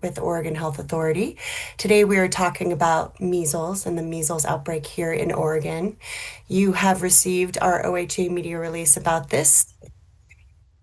Director with Oregon Health Authority. Today we are talking about measles and the measles outbreak here in Oregon. You have received our OHA media release about this,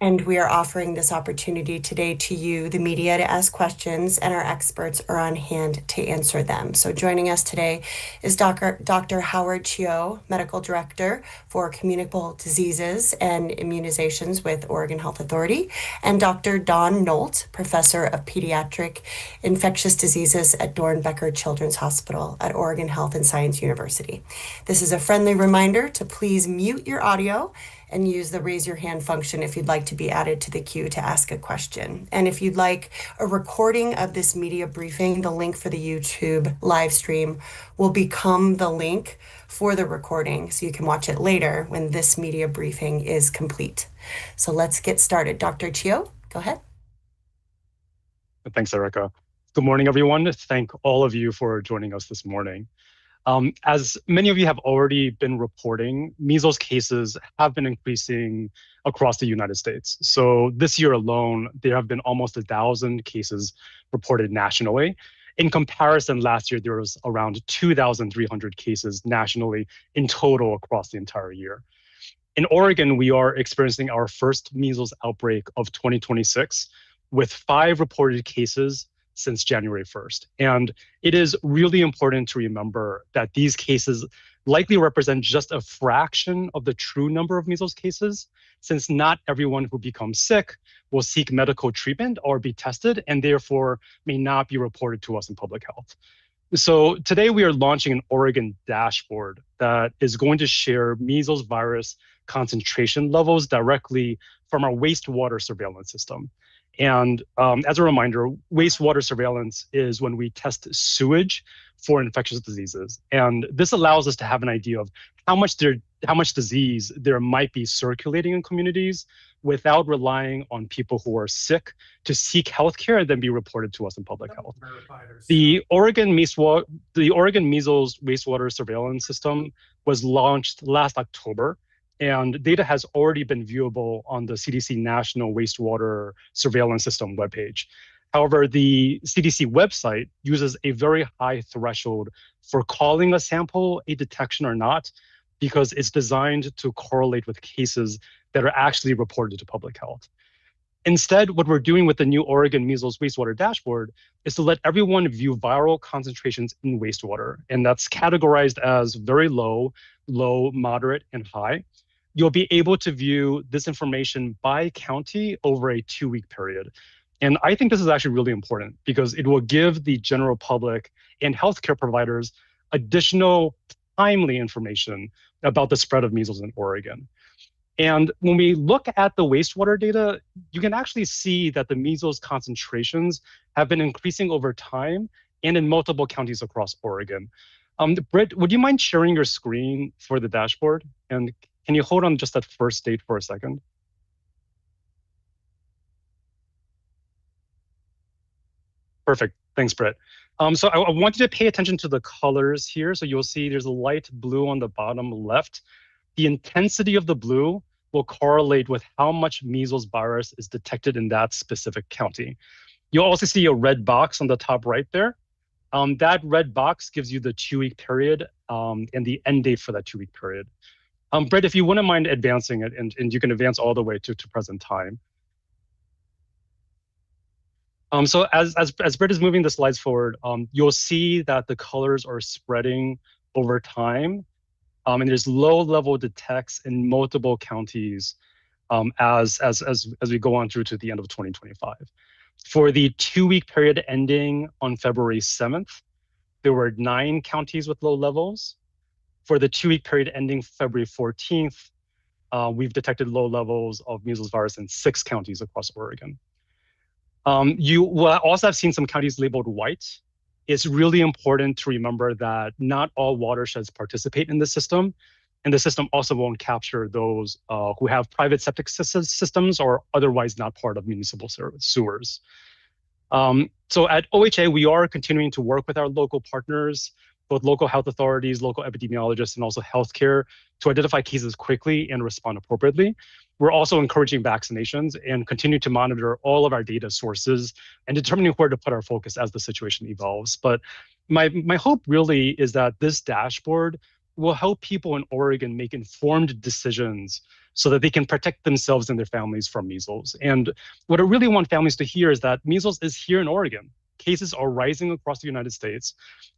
and we are offering this opportunity today to you, the media, to ask questions, and our experts are on hand to answer them. So joining us today is Dr. Howard Chio, Medical Director for Communicable Diseases and Immunizations with Oregon Health Authority, and Dr. Dawn Nolt, Professor of Pediatric Infectious Diseases at Dornbecker Children's Hospital at Oregon Health and Science University. This is a friendly reminder to please mute your audio and use the raise your hand function if you'd like to be added to the queue to ask a question. And if you'd like a recording of this media briefing, the link for the YouTube live stream will become the link for the recording, so you can watch it later when this media briefing is complete. So let's get started. Dr. Chio, go ahead. Thanks, Erica. Good morning, everyone. Thank all of you for joining us this morning. As many of you have already been reporting, measles cases have been increasing across the United States. So this year alone, there have been almost 1,000 cases reported nationally. In comparison, last year, there was around 2,300 cases nationally in total across the entire year. In Oregon, we are experiencing our first measles outbreak of 2026 with 5 reported cases since January 1st. And it is really important to remember that these cases likely represent just a fraction of the true number of measles cases, since not everyone who becomes sick will seek medical treatment or be tested, and therefore may not be reported to us in public health. So today we are launching an Oregon dashboard that is going to share measles virus concentration levels directly from our wastewater surveillance system. And as a reminder, wastewater surveillance is when we test sewage for infectious diseases. And this allows us to have an idea of how much disease there might be circulating in communities without relying on people who are sick to seek healthcare and then be reported to us in public health. The Oregon measles wastewater surveillance system was launched last October, and data has already been viewable on the CDC National Wastewater Surveillance System webpage. However, the CDC website uses a very high threshold for calling a sample a detection or not, because it's designed to correlate with cases that are actually reported to public health. Instead, what we're doing with the new Oregon measles wastewater dashboard is to let everyone view viral concentrations in wastewater, and that's categorized as very low, low, moderate, and high. You'll be able to view this information by county over a 2-week period. And I think this is actually really important because it will give the general public and healthcare providers additional timely information about the spread of measles in Oregon. And when we look at the wastewater data, you can actually see that the measles concentrations have been increasing over time and in multiple counties across Oregon. Britt, would you mind sharing your screen for the dashboard? And can you hold on just that first date for a second? Perfect. Thanks, Britt. So I want you to pay attention to the colors here. So you'll see there's a light blue on the bottom left. The intensity of the blue will correlate with how much measles virus is detected in that specific county. You'll also see a red box on the top right there. That red box gives you the 2-week period and the end date for that 2-week period. Britt, if you wouldn't mind advancing it, and you can advance all the way to present time. So as Britt is moving the slides forward, you'll see that the colors are spreading over time, and there's low-level detects in multiple counties as we go on through to the end of 2025. For the 2-week period ending on February 7th, there were 9 counties with low levels. For the 2-week period ending February 14th, we've detected low levels of measles virus in 6 counties across Oregon. You will also have seen some counties labeled white. It's really important to remember that not all watersheds participate in the system, and the system also won't capture those who have private septic systems or otherwise not part of municipal sewers. So at OHA, we are continuing to work with our local partners, both local health authorities, local epidemiologists, and also healthcare to identify cases quickly and respond appropriately. we're also encouraging vaccinations and continue to monitor all of our data sources and determining where to put our focus as the situation evolves. But my hope really is that this dashboard will help people in Oregon make informed decisions so that they can protect themselves and their families from measles. And what I really want families to hear is that measles is here in Oregon. Cases are rising across the United States,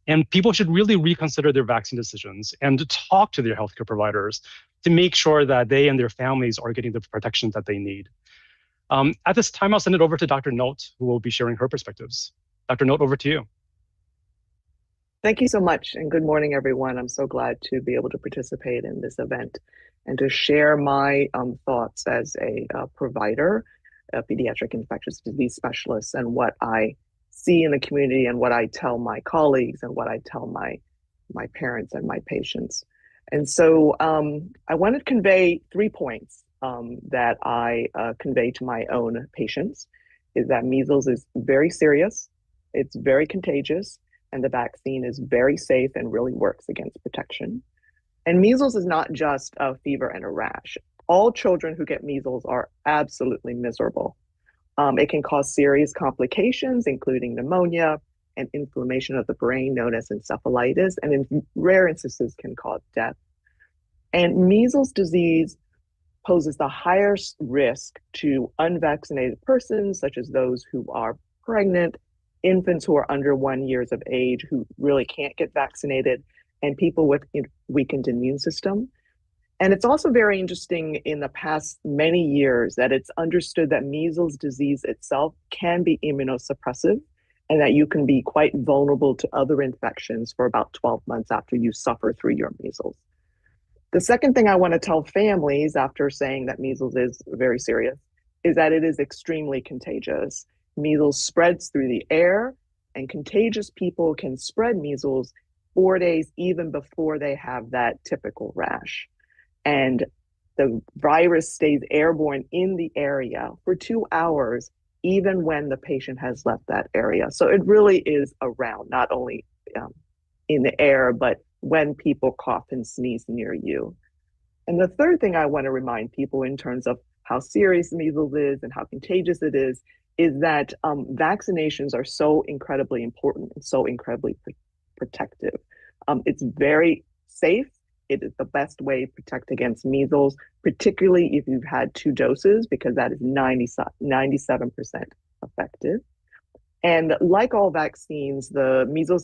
and people should really reconsider their vaccine decisions and talk to their healthcare providers to make sure that they and their families are getting the protections that they need. At this time, I'll send it over to Dr. Note, who will be sharing her perspectives. Dr. Note, over to you. Thank you so much, and good morning, everyone. I'm so glad to be able to participate in this event and to share my thoughts as a provider, a pediatric infectious disease specialist, and what I see in the community and what I tell my colleagues and what I tell my parents and my patients. And so I want to convey 3 points that I convey to my own patients, is that measles is very serious, it's very contagious, and the vaccine is very safe and really works against protection. And measles is not just a fever and a rash. All children who get measles are absolutely miserable. It can cause serious complications, including pneumonia and inflammation of the brain, known as encephalitis, and in rare instances can cause death. And measles disease poses the highest risk to unvaccinated persons, such as those who are pregnant, infants who are under 1 year of age who really can't get vaccinated, and people with weakened immune system. And it's also very interesting in the past many years that it's understood that measles disease itself can be immunosuppressive and that you can be quite vulnerable to other infections for about 12 months after you suffer through your measles. The second thing I want to tell families after saying that measles is very serious is that it is extremely contagious. Measles spreads through the air, and contagious people can spread measles 4 days even before they have that typical rash. And the virus stays airborne in the area for 2 hours, even when the patient has left that area. So it really is around, not only in the air, but when people cough and sneeze near you. And the third thing I want to remind people in terms of how serious measles is and how contagious it is that vaccinations are so incredibly important and so incredibly protective. It's very safe. It is the best way to protect against measles, particularly if you've had 2 doses, because that is 97% effective. And like all vaccines, the measles